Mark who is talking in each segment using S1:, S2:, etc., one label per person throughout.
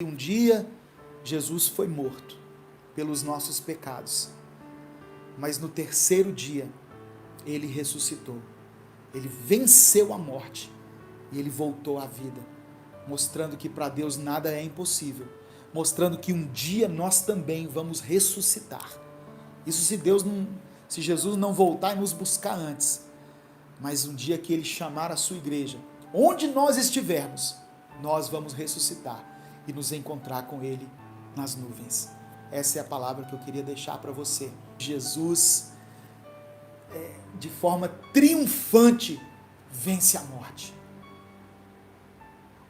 S1: Um dia, Jesus foi morto pelos nossos pecados, mas no terceiro dia, ele ressuscitou. Ele venceu a morte e ele voltou à vida, mostrando que para Deus nada é impossível, mostrando que um dia nós também vamos ressuscitar. Isso se Jesus não voltar e nos buscar antes, mas um dia que ele chamar a sua igreja, onde nós estivermos, nós vamos ressuscitar e nos encontrar com ele nas nuvens. Essa é a palavra que eu queria deixar para você. Jesus, de forma triunfante, vence a morte.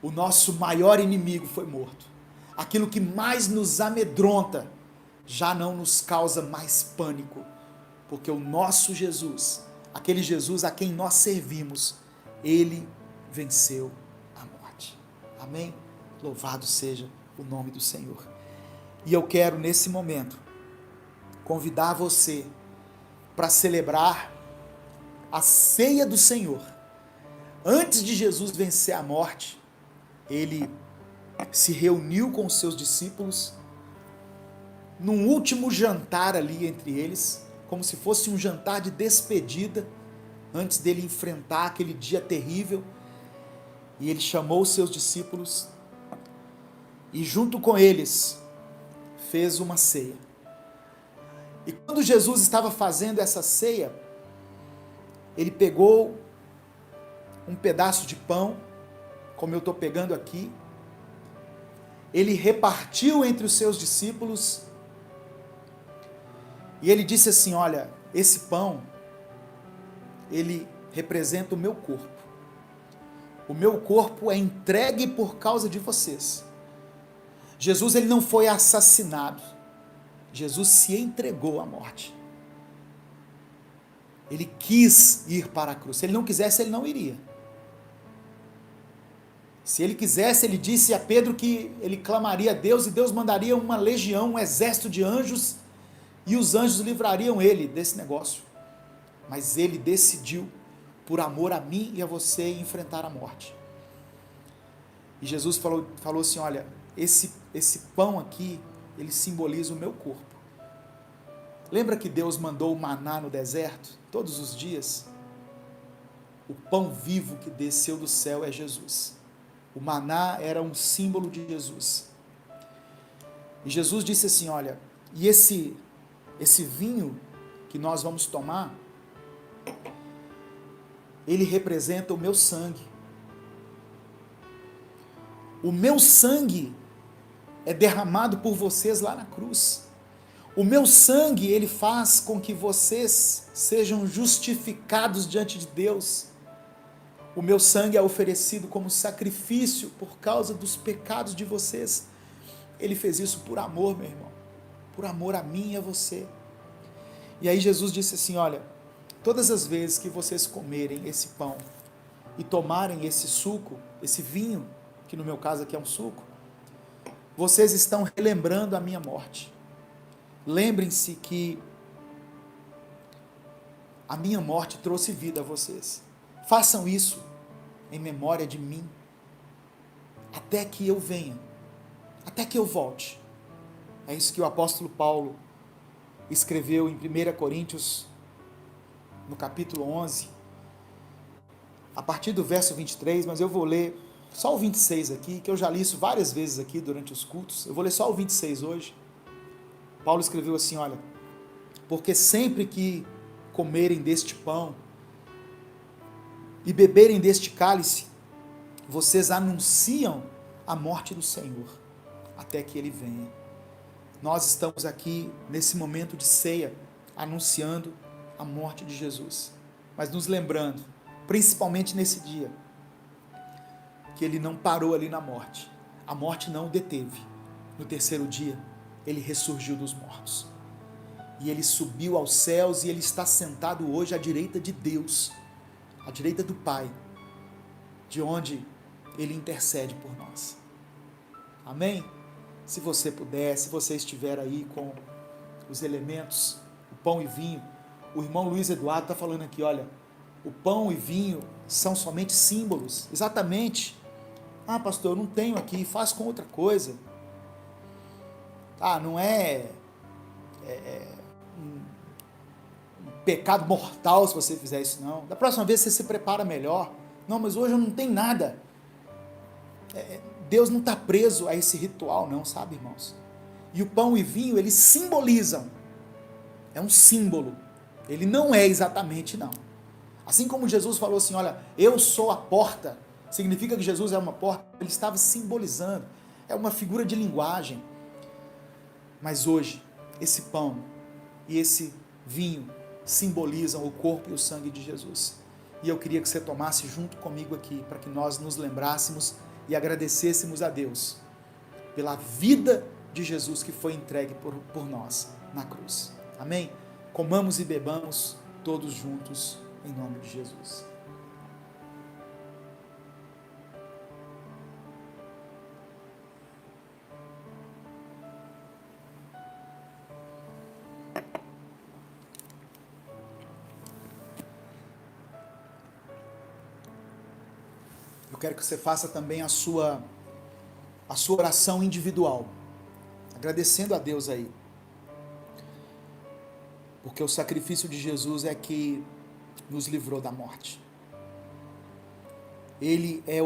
S1: O nosso maior inimigo foi morto. Aquilo que mais nos amedronta já não nos causa mais pânico, porque o nosso Jesus, aquele Jesus a quem nós servimos, ele venceu a morte. Amém? Louvado seja o nome do Senhor. E eu quero, nesse momento, convidar você para celebrar a ceia do Senhor. Antes de Jesus vencer a morte, ele se reuniu com os seus discípulos num último jantar ali entre eles, como se fosse um jantar de despedida, antes dele enfrentar aquele dia terrível. E ele chamou os seus discípulos e junto com eles fez uma ceia. E quando Jesus estava fazendo essa ceia, ele pegou um pedaço de pão, como eu estou pegando aqui, ele repartiu entre os seus discípulos e ele disse assim: olha, esse pão, ele representa o meu corpo. O meu corpo é entregue por causa de vocês. Jesus, ele não foi assassinado. Jesus se entregou à morte. Ele quis ir para a cruz. Se ele não quisesse, ele não iria. Se ele quisesse, ele disse a Pedro que ele clamaria a Deus e Deus mandaria uma legião, um exército de anjos e os anjos livrariam ele desse negócio. Mas ele decidiu, por amor a mim e a você, enfrentar a morte. E Jesus falou assim: olha, esse pão aqui, ele simboliza o meu corpo. Lembra que Deus mandou o maná no deserto, todos os dias? O pão vivo que desceu do céu é Jesus. O maná era um símbolo de Jesus. E Jesus disse assim: olha, e esse vinho que nós vamos tomar, ele representa o meu sangue. O meu sangue é derramado por vocês lá na cruz. O meu sangue, ele faz com que vocês sejam justificados diante de Deus. O meu sangue é oferecido como sacrifício por causa dos pecados de vocês. Ele fez isso por amor, meu irmão. Por amor a mim e a você. E aí Jesus disse assim: olha, todas as vezes que vocês comerem esse pão e tomarem esse suco, esse vinho, que no meu caso aqui é um suco, vocês estão relembrando a minha morte. Lembrem-se que a minha morte trouxe vida a vocês. Façam isso em memória de mim, até que eu venha, até que eu volte. É isso que o apóstolo Paulo escreveu em 1 Coríntios, no capítulo 11, a partir do verso 23, mas eu vou ler só o 26 aqui, que eu já li isso várias vezes aqui durante os cultos. Eu vou ler só o 26 hoje. Paulo escreveu assim: olha, porque sempre que comerem deste pão e beberem deste cálice, vocês anunciam a morte do Senhor, até que ele venha. Nós estamos aqui nesse momento de ceia, anunciando a morte de Jesus, mas nos lembrando, principalmente nesse dia, que ele não parou ali na morte. A morte não o deteve. No terceiro dia, ele ressurgiu dos mortos. E ele subiu aos céus e ele está sentado hoje à direita de Deus, à direita do Pai, de onde ele intercede por nós. Amém? Se você puder, se você estiver aí com os elementos, o pão e vinho, o irmão Luiz Eduardo está falando aqui, olha, o pão e vinho são somente símbolos. Exatamente. Ah, pastor, eu não tenho aqui, faz com outra coisa. Não é um pecado mortal se você fizer isso, não. Da próxima vez você se prepara melhor. Não, mas hoje eu não tenho nada. Deus não está preso a esse ritual, não, sabe, irmãos? E o pão e vinho, eles simbolizam. É um símbolo. Ele não é exatamente, não. Assim como Jesus falou assim, olha, eu sou a porta, significa que Jesus é uma porta, ele estava simbolizando, é uma figura de linguagem. Mas hoje, esse pão e esse vinho simbolizam o corpo e o sangue de Jesus. E eu queria que você tomasse junto comigo aqui, para que nós nos lembrássemos e agradecêssemos a Deus pela vida de Jesus que foi entregue por nós na cruz. Amém? Comamos e bebamos todos juntos, em nome de Jesus. Eu quero que você faça também a sua oração individual, agradecendo a Deus aí. Porque o sacrifício de Jesus é que nos livrou da morte. Ele é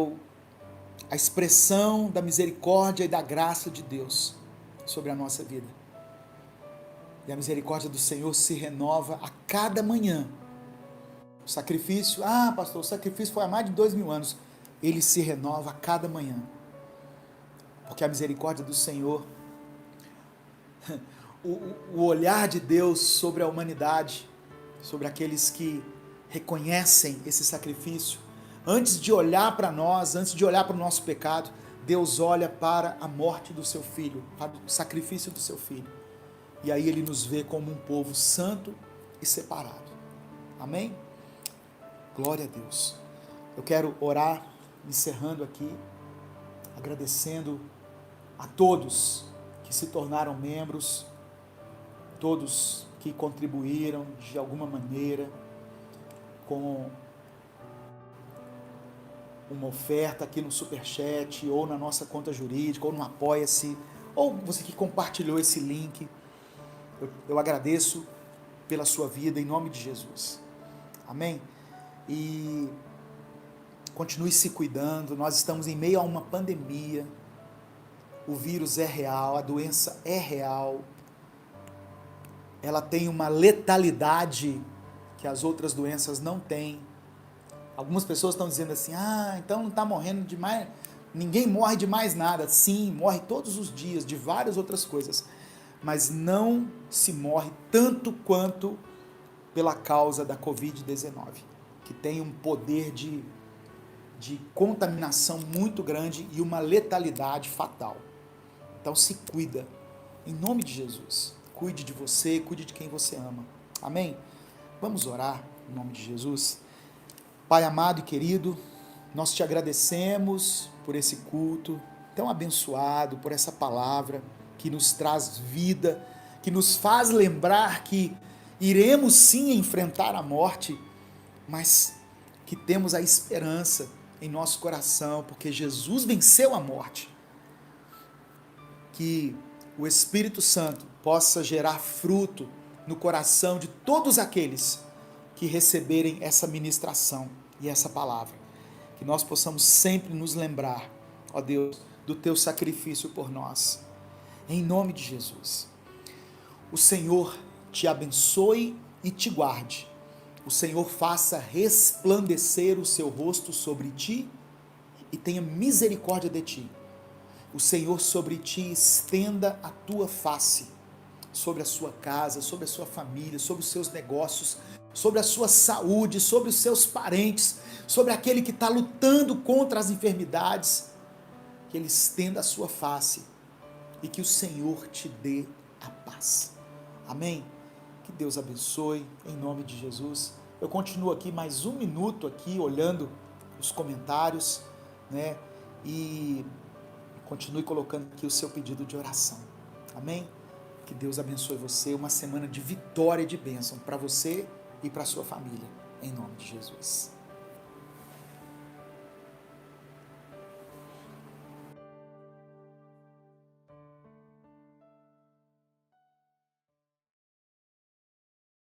S1: a expressão da misericórdia e da graça de Deus sobre a nossa vida. E a misericórdia do Senhor se renova a cada manhã. O sacrifício, pastor, o sacrifício foi há mais de 2000 anos. Ele se renova a cada manhã. Porque a misericórdia do Senhor, o olhar de Deus sobre a humanidade, sobre aqueles que reconhecem esse sacrifício, antes de olhar para nós, antes de olhar para o nosso pecado, Deus olha para a morte do seu filho, para o sacrifício do seu filho. E aí ele nos vê como um povo santo e separado. Amém? Glória a Deus. Eu quero orar, encerrando aqui, agradecendo a todos que se tornaram membros, todos que contribuíram de alguma maneira com uma oferta aqui no Superchat, ou na nossa conta jurídica, ou no Apoia-se, ou você que compartilhou esse link. Eu agradeço pela sua vida, em nome de Jesus. Amém? E continue se cuidando, nós estamos em meio a uma pandemia, o vírus é real, a doença é real, ela tem uma letalidade que as outras doenças não têm. Algumas pessoas estão dizendo assim, então não está morrendo de mais, ninguém morre de mais nada. Sim, morre todos os dias de várias outras coisas, mas não se morre tanto quanto pela causa da Covid-19, que tem um poder de contaminação muito grande e uma letalidade fatal. Então se cuida, em nome de Jesus. Cuide de você, cuide de quem você ama. Amém? Vamos orar em nome de Jesus. Pai amado e querido, nós te agradecemos por esse culto tão abençoado, por essa palavra que nos traz vida, que nos faz lembrar que iremos sim enfrentar a morte, mas que temos a esperança em nosso coração, porque Jesus venceu a morte. Que o Espírito Santo possa gerar fruto no coração de todos aqueles que receberem essa ministração e essa palavra. Que nós possamos sempre nos lembrar, ó Deus, do teu sacrifício por nós. Em nome de Jesus. O Senhor te abençoe e te guarde. O Senhor faça resplandecer o seu rosto sobre ti e tenha misericórdia de ti. O Senhor sobre ti estenda a tua face, sobre a sua casa, sobre a sua família, sobre os seus negócios, sobre a sua saúde, sobre os seus parentes, sobre aquele que está lutando contra as enfermidades, que Ele estenda a sua face e que o Senhor te dê a paz. Amém? Que Deus abençoe, em nome de Jesus. Eu continuo aqui mais um minuto aqui, olhando os comentários, né? E continue colocando aqui o seu pedido de oração. Amém? Que Deus abençoe você, uma semana de vitória e de bênção para você e para a sua família, em nome de Jesus.